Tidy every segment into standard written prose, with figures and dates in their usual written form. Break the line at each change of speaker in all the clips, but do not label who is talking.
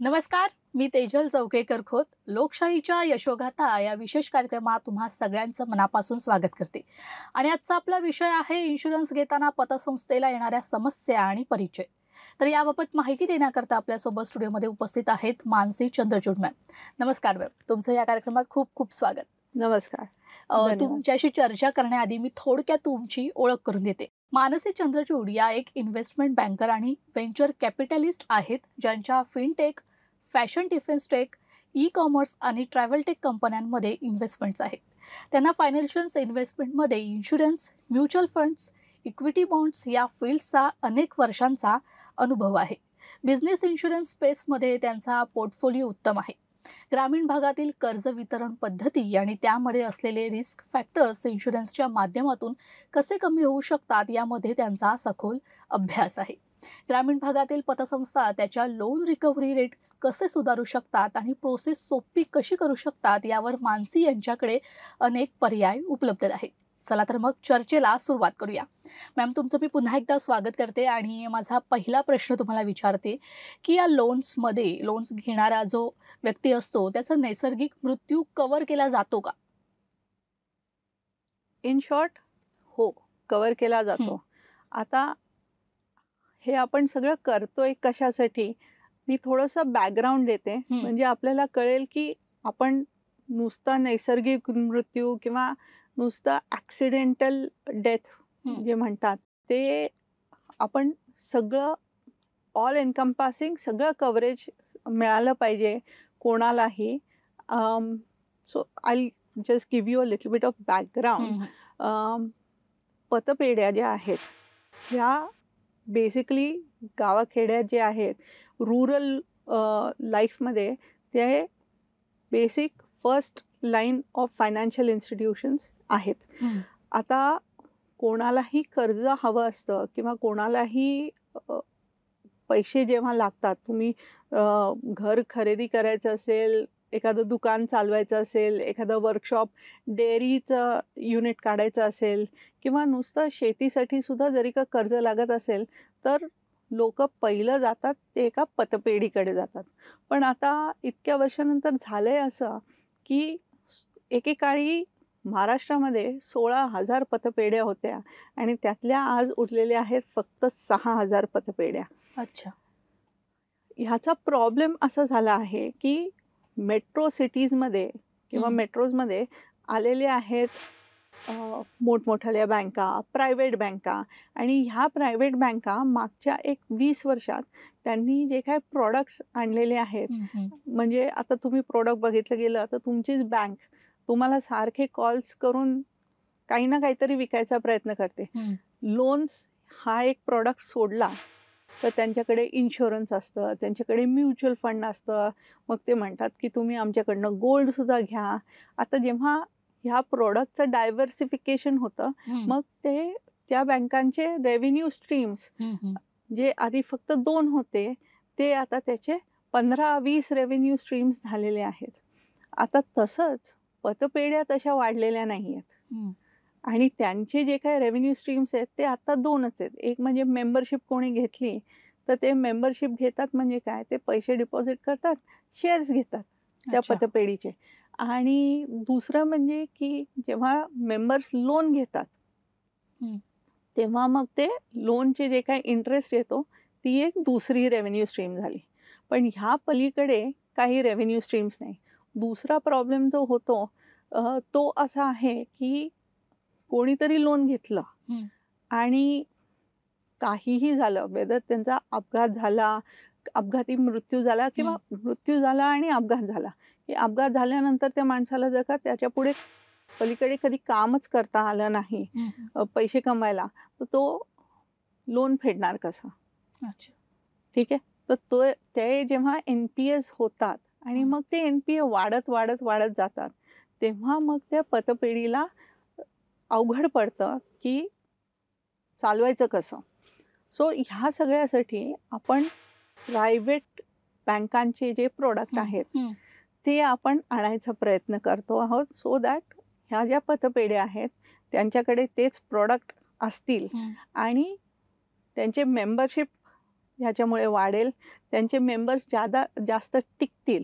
नमस्कार, मी तेजल चौकेकर खोत. लोकशाहीच्या यशोगाथा या विशेष कार्यक्रमात तुम्हा सगळ्यांचं मनापासून स्वागत करते. आणि आजचा आपला विषय आहे इन्शुरन्स घेताना पतसंस्थेला येणाऱ्या समस्या आणि परिचय. तर याबाबत माहिती देण्याकरता आपल्यासोबत स्टुडिओमध्ये उपस्थित आहेत मानसी चंद्रचूड मॅम. नमस्कार मॅम, तुमचं या कार्यक्रमात खूप खूप स्वागत.
नमस्कार. धन्यवाद.
तुमच्याशी चर्चा करण्याआधी मी थोडक्यात तुमची ओळख करून देते. मानसी चंद्रचूड या एक इन्व्हेस्टमेंट बँकर आणि व्हेंचर कॅपिटलिस्ट आहेत, ज्यांच्या fintech, fashion defence tech, e commerce आणि ट्रॅव्हल टेक कंपन्यांमध्ये इन्व्हेस्टमेंट्स आहेत. त्यांना फायनान्शियल इन्व्हेस्टमेंटमध्ये insurance, mutual funds, equity bonds या फील्ड्सचा अनेक वर्षांचा अनुभव आहे. बिझनेस इन्शुरन्स स्पेसमध्ये त्यांचा पोर्टफोलिओ उत्तम आहे. ग्रामीण भागातील कर्ज वितरण पद्धती आणि त्यामध्ये असलेले रिस्क फॅक्टर्स इन्शुरन्सच्या माध्यमातून कसे कमी होऊ शकतात यामध्ये त्यांचा सखोल अभ्यास आहे. ग्रामीण भागातील पतसंस्था त्याच्या लोन रिकव्हरी रेट कसे सुधारू शकतात आणि प्रोसेस सोपी कशी करू शकतात यावर मानसी यांच्याकडे अनेक पर्याय उपलब्ध आहेत. चला तर मग चर्चेला सुरुवात करूया. मॅम, तुमचं मी पुन्हा एकदा स्वागत करते आणि माझा पहिला प्रश्न तुम्हाला विचारते की या लोन्स घेणारा जो व्यक्ती असतो त्याचा नैसर्गिक मृत्यू कव्हर केला जातो का?
इन शॉर्ट, हो, कव्हर केला जातो. आता हे आपण सगळं करतोय कशासाठी, मी थोडंसं बॅकग्राऊंड देते, म्हणजे आपल्याला कळेल की आपण नुसता नैसर्गिक मृत्यू किंवा नुसतं ॲक्सिडेंटल डेथ जे म्हणतात ते आपण सगळं ऑल एनकम्पासिंग सगळं कव्हरेज मिळालं पाहिजे कोणालाही. So I just give you a little bit of background. पतपेढ्या ज्या आहेत ह्या बेसिकली गावाखेड्यात जे आहेत रुरल लाईफमध्ये ते basic first line of financial institutions आहेत. आता कोणालाही कर्ज हवं असतं किंवा कोणालाही पैसे जेव्हा लागतात, तुम्ही घर खरेदी करायचं असेल, एखादं दुकान चालवायचं असेल, एखादं वर्कशॉप डेअरीचं युनिट काढायचं असेल किंवा नुसतं शेतीसाठी सुद्धा जरी का कर्ज लागत असेल तर लोक पहिलं जातात ते एका पतपेढीकडे जातात. पण आता इतक्या वर्षानंतर झालं आहे असं की एकेकाळी महाराष्ट्रामध्ये 16,000 पतपेढ्या होत्या आणि त्यातल्या आज उरलेल्या आहेत फक्त 6,000 पतपेढ्या.
अच्छा.
ह्याचा प्रॉब्लेम असा झाला आहे की मेट्रो सिटीजमध्ये किंवा मेट्रोजमध्ये आलेले आहेत मोठमोठ्या बँका, प्रायव्हेट बँका, आणि ह्या प्रायव्हेट बँका मागच्या एक 20 वर्षात त्यांनी जे काही प्रॉडक्ट्स आणलेले आहेत, म्हणजे आता तुम्ही प्रोडक्ट बघितलं गेलं तर तुमचीच बँक तुम्हाला सारखे कॉल्स करून काही ना काहीतरी विकायचा प्रयत्न करते. लोन्स हा एक प्रॉडक्ट सोडला तर त्यांच्याकडे इन्शुरन्स असतं, त्यांच्याकडे म्युच्युअल फंड असतं. मग ते म्हणतात की तुम्ही आमच्याकडनं गोल्डसुद्धा घ्या. आता जेव्हा ह्या प्रोडक्टचं डायव्हर्सिफिकेशन होतं, मग ते त्या बँकांचे रेव्हेन्यू स्ट्रीम्स जे आधी फक्त 2 होते ते आता त्याचे 15-20 रेव्हेन्यू स्ट्रीम्स झालेले आहेत. आता तसंच पतपेढ्या तशा वाढलेल्या नाही आहेत आणि त्यांचे जे काही रेव्हेन्यू स्ट्रीम्स आहेत ते आता 2च आहेत. एक म्हणजे मेंबरशिप कोणी घेतली तर ते मेंबरशिप घेतात, म्हणजे काय, ते पैसे डिपॉझिट करतात, शेअर्स घेतात त्या पतपेढीचे. आणि दुसरं म्हणजे की जेव्हा मेंबर्स लोन घेतात तेव्हा मग ते लोनचे जे काही इंटरेस्ट येतो ती एक दुसरी रेव्हेन्यू स्ट्रीम झाली. पण ह्या पलीकडे काही रेव्हेन्यू स्ट्रीम्स नाही. दुसरा प्रॉब्लेम जो होतो तो असा आहे की कोणीतरी लोन घेतलं आणि काहीही झालं, वेदर त्यांचा अपघात झाला, अपघाती मृत्यू झाला किंवा मृत्यू झाला आणि अपघात झाला, की अपघात झाल्यानंतर त्या माणसाला जर का त्याच्या पुढे पलीकडे कधी कामच करता आलं नाही पैसे कमवायला, तर तो लोन फेडणार कसं? ठीक आहे. तर ते जेव्हा NPAs होतात आणि मग ते NPA वाढत वाढत वाढत जातात तेव्हा मग त्या पतपेढीला अवघड पडतं की चालवायचं कसं. सो ह्या सगळ्यासाठी आपण प्रायव्हेट बँकांचे जे प्रोडक्ट आहेत ते आपण आणायचा प्रयत्न करतो आहोत, सो दॅट ह्या ज्या पतपेढ्या आहेत त्यांच्याकडे तेच प्रोडक्ट असतील आणि त्यांचे मेंबरशिप ह्याच्यामुळे वाढेल, त्यांचे मेंबर्स जास्त टिकतील.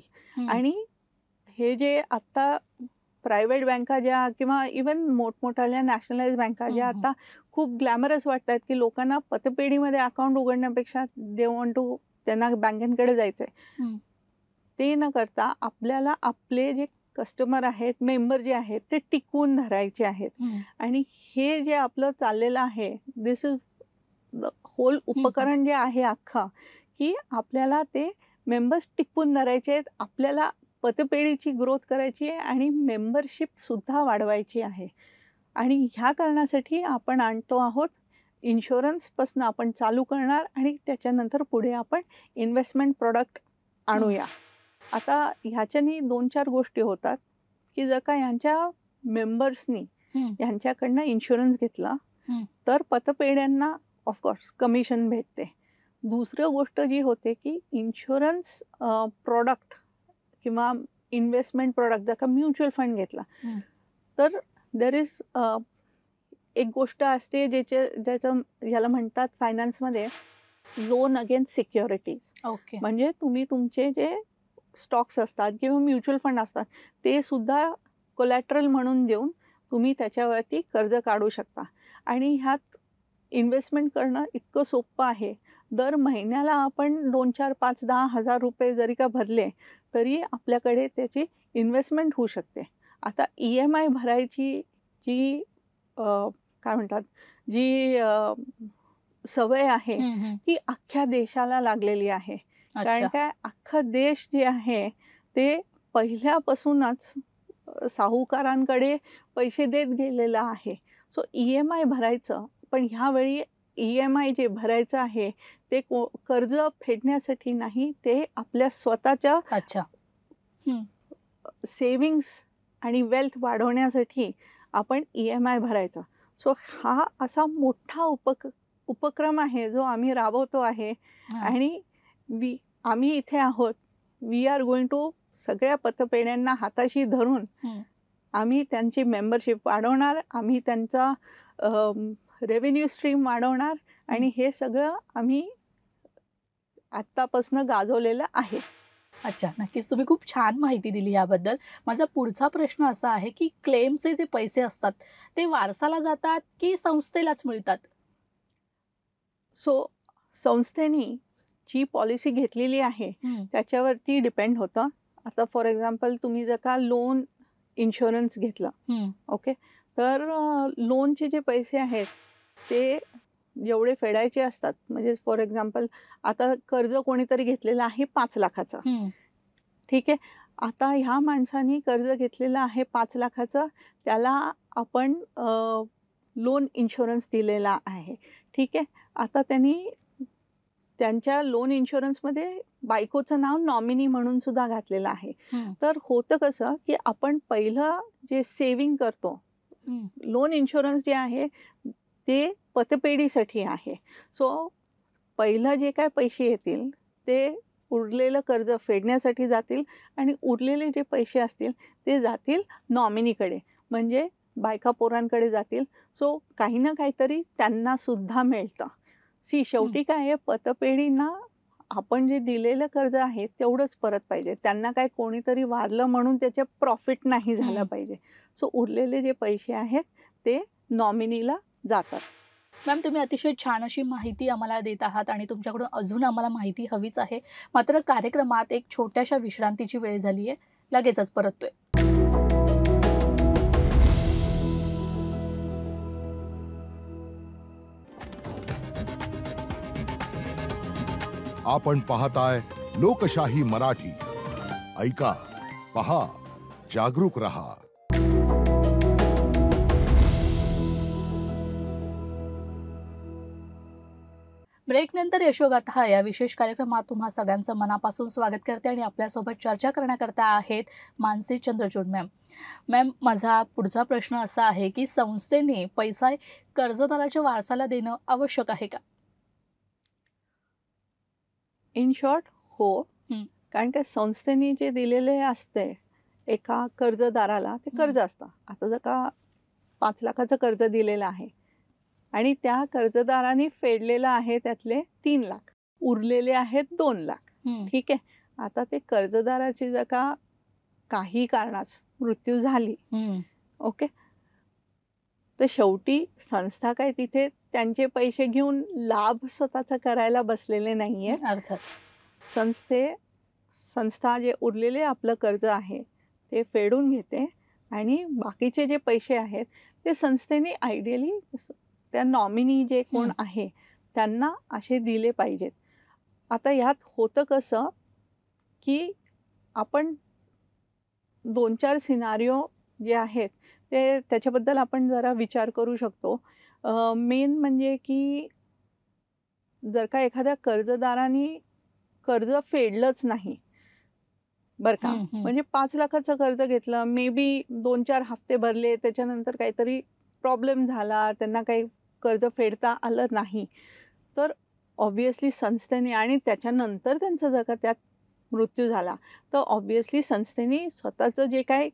आणि हे जे आता प्रायव्हेट बँका ज्या किंवा इवन मोठमोठ्या नॅशनलाइज बँका ज्या आता खूप ग्लॅमरस वाटतात की लोकांना पतपेढीमध्ये अकाउंट उघडण्यापेक्षा दे वॉन्ट टू त्यांना बँकांकडे जायचंय, ते न करता आपल्याला आपले जे कस्टमर आहेत, मेंबर जे आहेत ते टिकवून धरायचे आहेत. आणि हे जे आपलं चाललेलं आहे, दिस इज द होल उपकरण जे आहे अख्खा, की आपल्याला ते मेंबर्स टिकवून धरायचे आहेत, आपल्याला पतपेढीची ग्रोथ करायची आहे आणि मेंबरशिपसुद्धा वाढवायची आहे. आणि ह्या कारणासाठी आपण आणतो आहोत इन्शुरन्सपासून आपण चालू करणार आणि त्याच्यानंतर पुढे आपण इन्व्हेस्टमेंट प्रोडक्ट आणूया. आता ह्याच्यानी 2-4 गोष्टी होतात की जर का ह्यांच्या मेंबर्सनी ह्यांच्याकडनं इन्शुरन्स घेतला तर पतपेढ्यांना ऑफकोर्स कमिशन भेटते. दुसरं गोष्ट जी होते की इन्शुरन्स प्रोडक्ट किंवा इन्व्हेस्टमेंट प्रोडक्ट जर का म्युच्युअल फंड घेतला तर देर इज एक गोष्ट असते ज्याचं याला म्हणतात फायनान्समध्ये लोन अगेन्स्ट सिक्युरिटीज.
ओके.
म्हणजे तुम्ही तुमचे जे स्टॉक्स असतात किंवा म्युच्युअल फंड असतात ते सुद्धा कोलॅटरल म्हणून देऊन तुम्ही त्याच्यावरती कर्ज काढू शकता. आणि ह्यात इन्व्हेस्टमेंट करणं इतकं सोपं आहे. दर महिन्याला आपण 2, 4, 5, 10 हजार रुपये जरी का भरले तरी आपल्याकडे त्याची इन्व्हेस्टमेंट होऊ शकते. आता EMI भरायची जी काय म्हणतात जी सवय आहे ती अख्ख्या देशाला लागलेली आहे. कारण काय अख्खा देश जे आहे ते पहिल्यापासूनच साहुकारांकडे पैसे देत गेलेला आहे. सो EMI भरायचं, पण ह्यावेळी EMI जे भरायचं आहे ते कर्ज फेडण्यासाठी नाही, ते आपल्या स्वतःच्या सेविंग्स आणि वेल्थ वाढवण्यासाठी आपण EMI भरायचं. सो हा असा मोठा उपक्रम आहे जो आम्ही राबवतो आहे. आणि आम्ही इथे आहोत, वी आर गोइंग टू सगळ्या पतपेढ्यांना हाताशी धरून आम्ही त्यांची मेंबरशिप वाढवणार, आम्ही त्यांचा रेव्हेन्यू स्ट्रीम वाढवणार आणि हे सगळं आम्ही आत्तापासून गाजवलेलं आहे.
अच्छा, नक्कीच तुम्ही खूप छान माहिती दिली याबद्दल. माझा पुढचा प्रश्न असा आहे की क्लेमचे जे पैसे असतात ते वारसाला जातात की संस्थेलाच मिळतात?
सो संस्थेने जी पॉलिसी घेतलेली आहे त्याच्यावरती डिपेंड होतं. आता फॉर एक्झाम्पल तुम्ही जर का लोन इन्शुरन्स घेतलं, ओके, तर लोनचे जे पैसे आहेत ते जेवढे फेडायचे असतात, म्हणजे फॉर एक्झाम्पल आता कर्ज कोणीतरी घेतलेलं आहे 5 लाखाचं, ठीक आहे. आता ह्या माणसाने कर्ज घेतलेलं आहे 5 लाखाचं, त्याला आपण लोन इन्शुरन्स दिलेला आहे, ठीक आहे. आता त्यांनी त्यांच्या लोन इन्शुरन्समध्ये बायकोचं नाव नॉमिनी म्हणून सुद्धा घातलेलं आहे. तर होतं कसं की आपण पहिलं जे सेविंग करतो, लोन इन्शुरन्स जे आहे ते पतपेढीसाठी आहे. सो पहिलं जे काय पैसे येतील ते उरलेलं कर्ज फेडण्यासाठी जातील आणि उरलेले जे पैसे असतील ते जातील नॉमिनीकडे, म्हणजे बायका पोरांकडे जातील. सो काही ना काहीतरी त्यांना सुद्धा मिळतं. शेवटी काय आहे, पतपेढींना आपण जे दिलेलं कर्ज आहे तेवढंच परत पाहिजे. त्यांना काय कोणीतरी वारलं म्हणून त्याचे प्रॉफिट नाही झालं पाहिजे. सो उरलेले जे पैसे आहेत ते नॉमिनीला जातात.
मॅम, तुम्ही अतिशय छान अशी माहिती आम्हाला देत आहात आणि तुमच्याकडून अजून आम्हाला माहिती हवीच आहे. मात्र कार्यक्रमात एक छोट्याशा विश्रांतीची वेळ झाली आहे, लगेचच परततोय.
आपण पाहताय लोकशाही मराठी. ऐका, पहा, जागरूक रहा.
ब्रेकनंतर यशोगाथा या विशेष कार्यक्रमात तुम्हा सगळ्यांचं मनापासून स्वागत करते आणि आपल्यासोबत चर्चा करण्याकरता आहेत मानसी चंद्रचूड मॅम. मॅम, माझा पुढचा प्रश्न असा आहे की संस्थेने पैसा कर्जदाराच्या वारसाला देणं आवश्यक आहे का?
इन शॉर्ट हो. कारण का संस्थेने जे दिलेले असते एका कर्जदाराला ते कर्ज असतं. आता जर का 5 लाखाचं कर्ज दिलेलं आहे आणि त्या कर्जदाराने फेडलेलं आहे त्यातले 3 लाख, उरलेले आहेत 2 लाख.
हम्म.
ठीक आहे. आता ते कर्जदाराची जर का काही कारणास मृत्यू झाली,
हम्म.
ओके, तर शेवटी संस्था काय तिथे त्यांचे पैसे घेऊन लाभ स्वतःचा करायला बसलेले नाहीये.
अर्थात.
संस्था जे उरलेले आपलं कर्ज आहे ते फेडून घेते आणि बाकीचे जे पैसे आहेत ते संस्थेने आयडियली त्या नॉमिनी जे कोण आहे त्यांना असे दिले पाहिजेत. आता ह्यात होतं कसं की आपण 2-4 सिनारिओ जे आहेत ते त्याच्याबद्दल आपण जरा विचार करू शकतो. मेन म्हणजे की जर का एखाद्या कर्जदाराने कर्ज फेडलंच नाही बरं का, म्हणजे 5 लाखाचं कर्ज घेतलं, मे बी 2-4 हप्ते भरले, त्याच्यानंतर काहीतरी प्रॉब्लेम झाला, त्यांना काही कर्ज फेडता आलं नाही, तर ऑब्व्हियसली संस्थेने आणि त्याच्यानंतर त्यांचा जर का त्यात मृत्यू झाला तर ऑब्व्हियसली संस्थेने स्वतःचं जे काही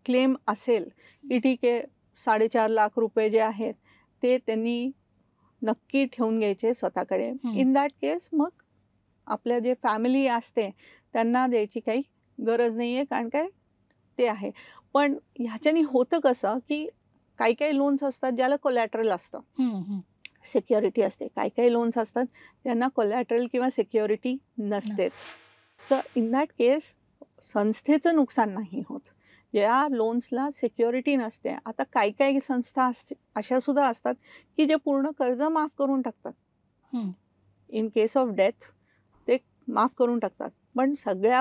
क्लेम असेल की ठीक आहे 4.5 लाख रुपये जे आहेत ते त्यांनी नक्की ठेवून घ्यायचे स्वतःकडे. इन दॅट केस मग आपल्या जे फॅमिली असते त्यांना द्यायची काही गरज नाही आहे, कारण काय ते आहे. पण ह्याच्याने होतं कसं की काही काही लोन्स असतात ज्याला कोलॅटरल असतं, सिक्युरिटी असते. काही काही लोन्स असतात ज्यांना कोलॅटरल किंवा सिक्युरिटी नसतेच. तर इन दॅट केस संस्थेचं नुकसान नाही होत ज्या लोन्सला सिक्युरिटी नसते. आता काही काही संस्था अशा सुद्धा असतात की जे पूर्ण कर्ज माफ करून टाकतात. इन केस ऑफ डेथ ते माफ करून टाकतात. पण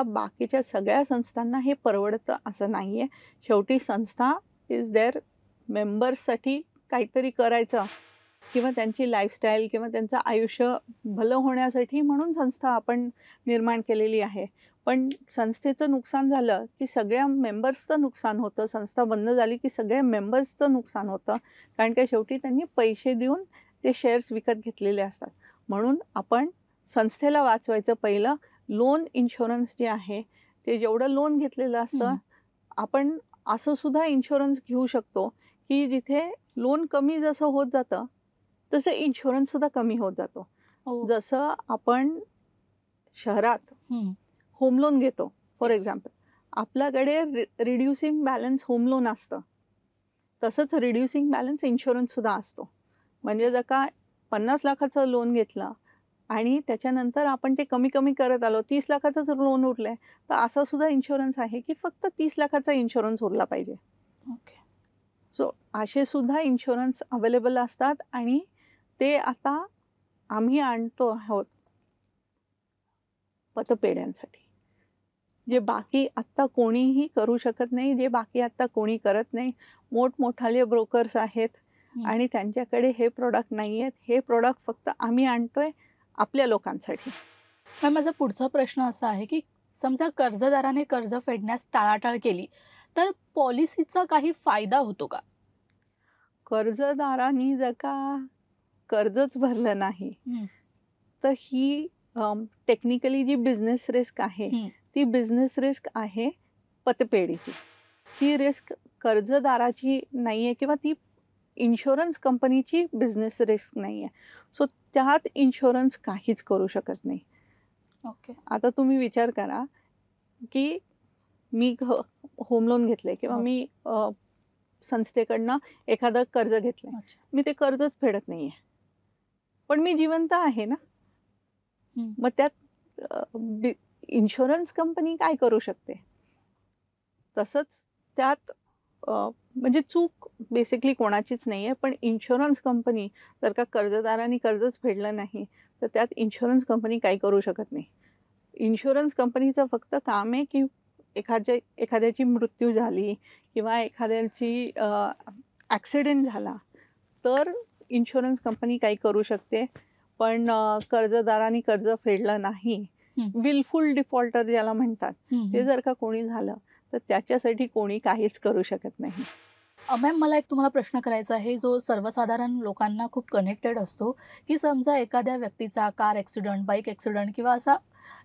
बाकीच्या सगळ्या संस्थांना हे परवडतं असं नाही आहे. शेवटी संस्था इज देअर मेंबर्ससाठी काहीतरी करायचं किंवा त्यांची लाईफस्टाईल किंवा त्यांचं आयुष्य भलं होण्यासाठी म्हणून संस्था आपण निर्माण केलेली आहे. पण संस्थेचं नुकसान झालं की सगळ्या मेंबर्सचं नुकसान होतं. संस्था बंद झाली की सगळ्या मेंबर्सचं नुकसान होतं, कारण की शेवटी त्यांनी पैसे देऊन ते शेअर्स विकत घेतलेले असतात. म्हणून आपण संस्थेला वाचवायचं पहिलं. लोन इन्शुरन्स जे आहे ते जेवढं लोन घेतलेलं असतं आपण असं सुद्धा इन्शुरन्स घेऊ शकतो की जिथे लोन कमी जसं होत जातं तसं इन्शुरन्ससुद्धा कमी होत जातो. जसं आपण शहरात होम लोन घेतो फॉर एक्झाम्पल, आपल्याकडे रिड्युसिंग बॅलन्स होम लोन असतं, तसंच रिड्युसिंग बॅलन्स इन्शुरन्ससुद्धा असतो. म्हणजे जर का 50 लाखाचं लोन घेतलं आणि त्याच्यानंतर आपण ते कमी कमी करत आलो, 30 लाखाचं जर लोन उरलं आहे तर असा सुद्धा इन्शुरन्स आहे की फक्त 30 लाखाचा इन्शुरन्स उरला पाहिजे.
ओके.
सो असे सुद्धा इन्शुरन्स अवेलेबल असतात आणि ते आता आम्ही आणतो आहोत पतपेढ्यांसाठी, जे बाकी आत्ता कोणीही करू शकत नाही, जे बाकी आत्ता कोणी करत नाही. मोठमोठाले ब्रोकर्स आहेत आणि त्यांच्याकडे हे प्रोडक्ट नाही आहेत. हे प्रोडक्ट फक्त आम्ही आणतोय आपल्या लोकांसाठी.
मॅम, माझा पुढचा प्रश्न असा आहे की समजा कर्जदाराने कर्ज फेडण्यास टाळाटाळ केली तर पॉलिसीचा काही फायदा होतो का?
कर्जदारांनी जर का कर्जच भरलं नाही तर ही टेक्निकली जी बिझनेस रिस्क आहे ती बिझनेस रिस्क आहे पतपेढीची. ती रिस्क कर्जदाराची नाही आहे किंवा ती इन्शुरन्स कंपनीची बिझनेस रिस्क नाही आहे. सो त्यात इन्शुरन्स काहीच करू शकत नाही.
ओके.
आता तुम्ही विचार करा की मी होम लोन घेतले किंवा मी संस्थेकडनं एखादं कर्ज घेतलं, मी ते कर्जच फेडत नाही आहे, पण मी जिवंत आहे ना. मग त्यात इन्शुरन्स कंपनी काय करू शकते? तसंच त्यात म्हणजे चूक बेसिकली कोणाचीच नाही आहे, पण इन्शुरन्स कंपनी जर का कर्जदारांनी कर्जच फेडलं नाही तर त्यात इन्शुरन्स कंपनी काही करू शकत नाही. इन्शुरन्स कंपनीचं फक्त काम आहे की एखाद्याची मृत्यू झाली किंवा एखाद्याची ॲक्सिडेंट झाला तर इन्शुरन्स कंपनी काही करू शकते. पण कर्जदारांनी कर्ज फेडलं नाही, विलफुल डिफॉल्टर ज्याला म्हणतात, ते जर का कोणी झालं तर त्याच्यासाठी कोणी काहीच करू शकत नाही.
मॅम, मला एक तुम्हाला प्रश्न करायचा आहे जो सर्वसाधारण लोकांना खूप कनेक्टेड असतो की समजा एखाद्या व्यक्तीचा कार ॲक्सिडेंट, बाईक ॲक्सिडेंट किंवा असा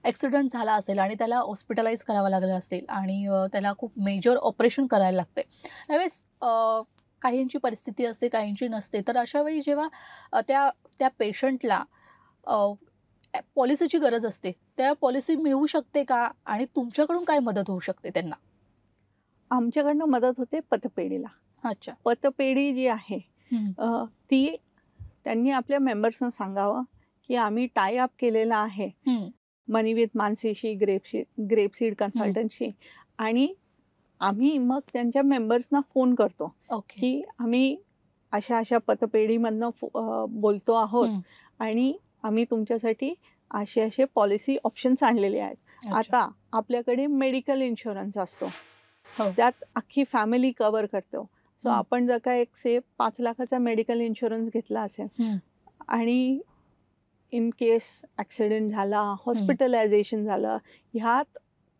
ॲक्सिडेंट झाला असेल आणि त्याला हॉस्पिटलाइज करावं लागलं असेल आणि त्याला खूप मेजर ऑपरेशन करायला लागते. त्यावेळेस काहींची परिस्थिती असते, काहींची नसते. तर अशा वेळी जेव्हा त्या पेशंटला पॉलिसीची गरज असते त्या पॉलिसी मिळू शकते का आणि तुमच्याकडून काय मदत होऊ शकते त्यांना?
आमच्याकडनं मदत होते पतपेढीला.
अच्छा.
पतपेढी जी आहे ती त्यांनी आपल्या मेंबर्सना सांगावं की आम्ही टाय अप केलेला आहे मनी विथ मानसीशी, ग्रेपसीड कन्सल्टन्सी, आणि आम्ही मग त्यांच्या मेंबर्सना फोन करतो की आम्ही अशा अशा पतपेढीमधनं बोलतो आहोत आणि आम्ही तुमच्यासाठी असे असे पॉलिसी ऑप्शन्स आणलेले आहेत. आता आपल्याकडे मेडिकल इन्शुरन्स असतो, त्यात अख्खी फॅमिली कव्हर करतो. सो आपण जर का एक 5 लाखाचा मेडिकल इन्शुरन्स घेतला असेल आणि इन केस ॲक्सिडेंट झाला, हॉस्पिटलायझेशन झालं, ह्यात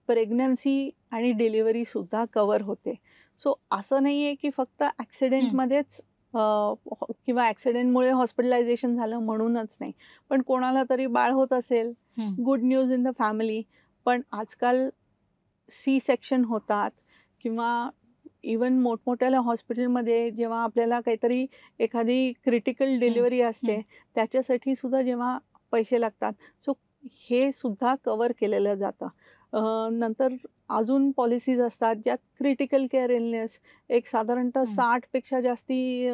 प्रेग्नन्सी आणि डिलिव्हरी सुद्धा कव्हर होते. सो असं नाही आहे की फक्त ॲक्सिडेंटमध्येच किंवा ॲक्सिडेंटमुळे हॉस्पिटलायझेशन झालं म्हणूनच नाही, पण कोणाला तरी बाळ होत असेल, good news in the family. पण आजकाल सी सेक्शन होतात किंवा इवन मोठमोठ्या हॉस्पिटलमध्ये जेव्हा आपल्याला काहीतरी एखादी क्रिटिकल डिलिव्हरी असते त्याच्यासाठी सुद्धा जेव्हा पैसे लागतात, सो हे सुद्धा कव्हर केलेलं जातं. नंतर अजून पॉलिसीज असतात ज्यात क्रिटिकल केअर इलनेस, एक साधारणतः 60पेक्षा जास्ती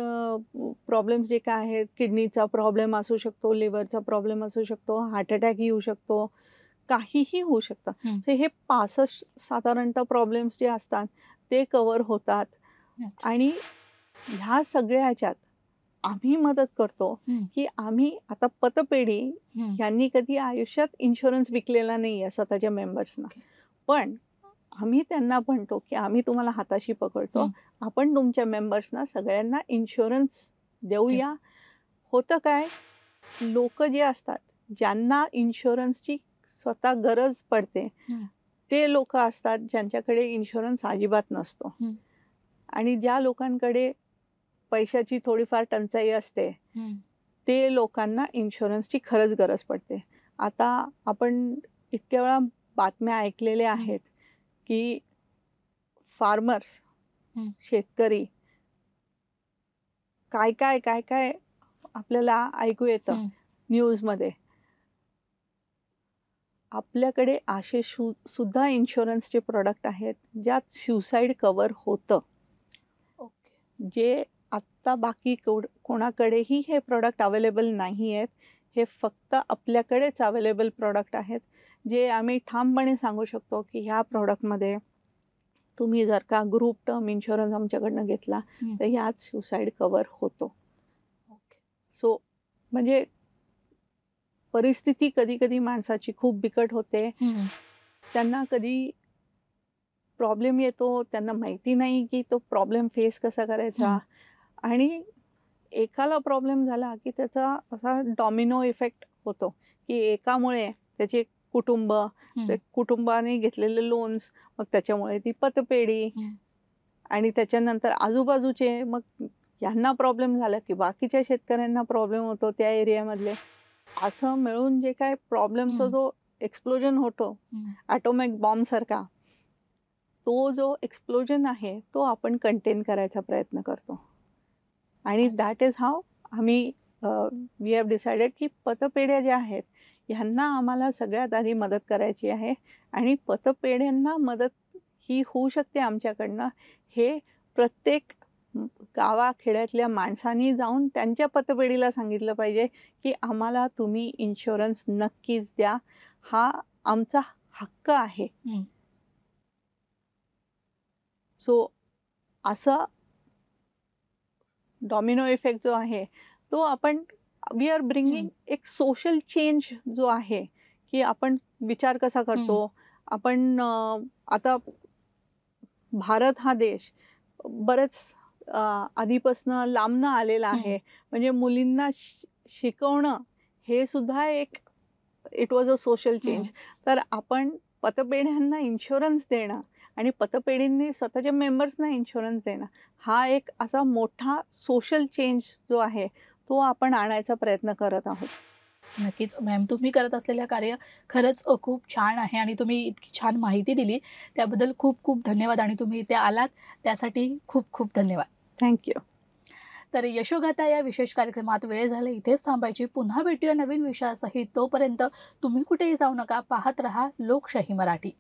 प्रॉब्लेम्स जे काय आहेत, किडनीचा प्रॉब्लेम असू शकतो, लिव्हरचा प्रॉब्लेम असू शकतो, हार्ट अटॅक येऊ शकतो, काहीही होऊ शकतं. सो हे 65 साधारणतः प्रॉब्लेम्स जे असतात ते कव्हर होतात. आणि ह्या सगळ्या ह्याच्यात आम्ही मदत करतो की आम्ही आता पतपेढी यांनी कधी आयुष्यात इन्शुरन्स विकलेला नाही आहे स्वतःच्या मेंबर्सना, पण आम्ही त्यांना म्हणतो की आम्ही तुम्हाला हाताशी पकडतो, आपण तुमच्या मेंबर्सना सगळ्यांना इन्शुरन्स देऊया. होतं काय, लोक जे असतात ज्यांना इन्शुरन्सची स्वतः गरज पडते ते लोक असतात ज्यांच्याकडे इन्शुरन्स अजिबात नसतो, आणि ज्या लोकांकडे पैशाची थोडीफार टंचाई असते ते लोकांना इन्शुरन्सची खरंच गरज पडते. आता आपण इतक्या वेळा बातम्या ऐकलेल्या आहेत की फार्मर्स, शेतकरी, काय काय काय काय आपल्याला ऐकू येतं न्यूजमध्ये. आपल्याकडे असे सुद्धा इन्शुरन्सचे प्रोडक्ट आहेत ज्यात सुसाईड कव्हर होतं. जे आत्ता बाकी कोणाकडेही हे प्रोडक्ट अवेलेबल नाही आहेत. हे फक्त आपल्याकडेच अवेलेबल प्रोडक्ट आहेत जे आम्ही ठामपणे सांगू शकतो की ह्या प्रोडक्टमध्ये तुम्ही जर का ग्रुप टर्म इन्शुरन्स आमच्याकडनं घेतला तर ह्यात सुसाईड कव्हर होतो. सो म्हणजे परिस्थिती कधी कधी माणसाची खूप बिकट होते, त्यांना कधी प्रॉब्लेम येतो, त्यांना माहिती नाही की तो प्रॉब्लेम फेस कसा करायचा, आणि एकाला प्रॉब्लेम झाला की त्याचा असा डॉमिनो इफेक्ट होतो की एकामुळे त्याचे कुटुंब, कुटुंबाने घेतलेले लोन्स, मग त्याच्यामुळे ती पतपेढी, आणि त्याच्यानंतर आजूबाजूचे, मग यांना प्रॉब्लेम झाला की बाकीच्या शेतकऱ्यांना प्रॉब्लेम होतो त्या एरियामधले. असं मिळून जे काय प्रॉब्लेमचा जो एक्सप्लोजन होतो ॲटॉमिक बॉम्ब सारखा, तो जो एक्सप्लोजन आहे तो आपण कंटेन करायचा प्रयत्न करतो. आणि दॅट इज हाऊ आम्ही वी हॅव डिसाइडेड की पतपेढ्या ज्या आहेत ह्यांना आम्हाला सगळ्यात आधी मदत करायची आहे, आणि पतपेढ्यांना मदत ही होऊ शकते आमच्याकडनं हे प्रत्येक गावाखेड्यातल्या माणसांनी जाऊन त्यांच्या पतपेढीला सांगितलं पाहिजे की आम्हाला तुम्ही इन्शुरन्स नक्कीच द्या, हा आमचा हक्क आहे. सो असं डॉमिनो इफेक्ट जो आहे तो आपण वी आर ब्रिंगिंग एक सोशल चेंज जो आहे की आपण विचार कसा करतो. आपण आता भारत हा देश बरेच आधीपासनं लांबनं आलेला आहे, म्हणजे मुलींना शिकवणं हे सुद्धा एक it was a social change. तर आपण पतपेढ्यांना इन्शुरन्स देणं आणि पतपेढींनी स्वतःच्या मेंबर्सना इन्शुरन्स देणं हा एक असा मोठा सोशल चेंज जो आहे तो आपण आणायचा प्रयत्न करत आहोत.
नक्कीच मॅम, तुम्ही करत असलेलं कार्य खरंच खूप छान आहे आणि तुम्ही इतकी छान माहिती दिली त्याबद्दल खूप खूप धन्यवाद, आणि तुम्ही इथे आलात त्यासाठी खूप खूप धन्यवाद.
थँक्यू.
तर यशोगाथा या विशेष कार्यक्रमात वेळ झाला इथेच थांबायची. पुन्हा भेटूया नवीन विषयासहित. तोपर्यंत तुम्ही कुठेही जाऊ नका. पाहत रहा लोकशाही मराठी.